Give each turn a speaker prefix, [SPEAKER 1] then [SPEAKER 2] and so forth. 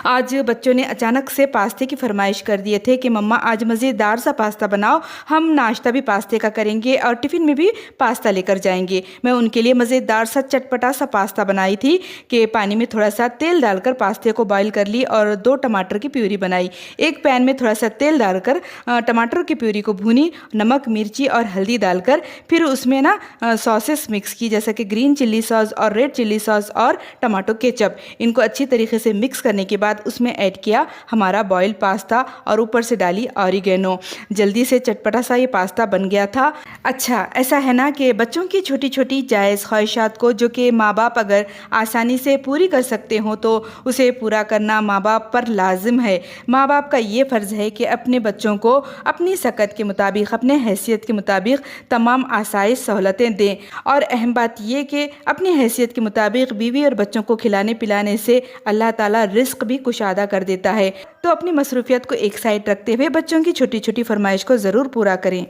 [SPEAKER 1] आज बच्चों ने अचानक से पास्ते की फरमाइश कर दिए थे कि मम्मा आज मज़ेदार सा पास्ता बनाओ, हम नाश्ता भी पास्ते का करेंगे और टिफ़िन में भी पास्ता लेकर जाएंगे। मैं उनके लिए मज़ेदार सा चटपटा सा पास्ता बनाई थी कि पानी में थोड़ा सा तेल डालकर पास्ते को बॉईल कर ली और 2 टमाटर की प्यूरी बनाई। एक पैन में थोड़ा सा तेल डालकर टमाटर की प्यूरी को भूनी, नमक, मिर्ची और हल्दी डालकर फिर उसमें ना सॉसेस मिक्स की, जैसे कि ग्रीन चिल्ली सॉस और रेड चिल्ली सॉस और टमाटो केचप। इनको अच्छी तरीके से मिक्स करने के बाद उसमें ऐड किया हमारा बॉइल्ड पास्ता और ऊपर से डाली ऑरिगेनो। जल्दी से चटपटा सा ये पास्ता बन गया था। अच्छा, ऐसा है ना कि बच्चों की छोटी छोटी जायज़ ख्वाहिशात को जो कि माँ बाप अगर आसानी से पूरी कर सकते हो तो उसे पूरा करना माँ बाप पर लाजिम है। माँ बाप का ये फ़र्ज़ है कि अपने बच्चों को अपनी सकत के मुताबिक, अपने हैसियत के मुताबिक तमाम आसाइश सहूलतें दें। और अहम बात ये कि अपनी हैसियत के मुताबिक बीवी और बच्चों को खिलाने पिलाने से अल्लाह ताला रिस्क भी कुशादा कर देता है। तो अपनी मसरूफियत को एक साइड रखते हुए बच्चों की छोटी छोटी फरमाइश को ज़रूर पूरा करें।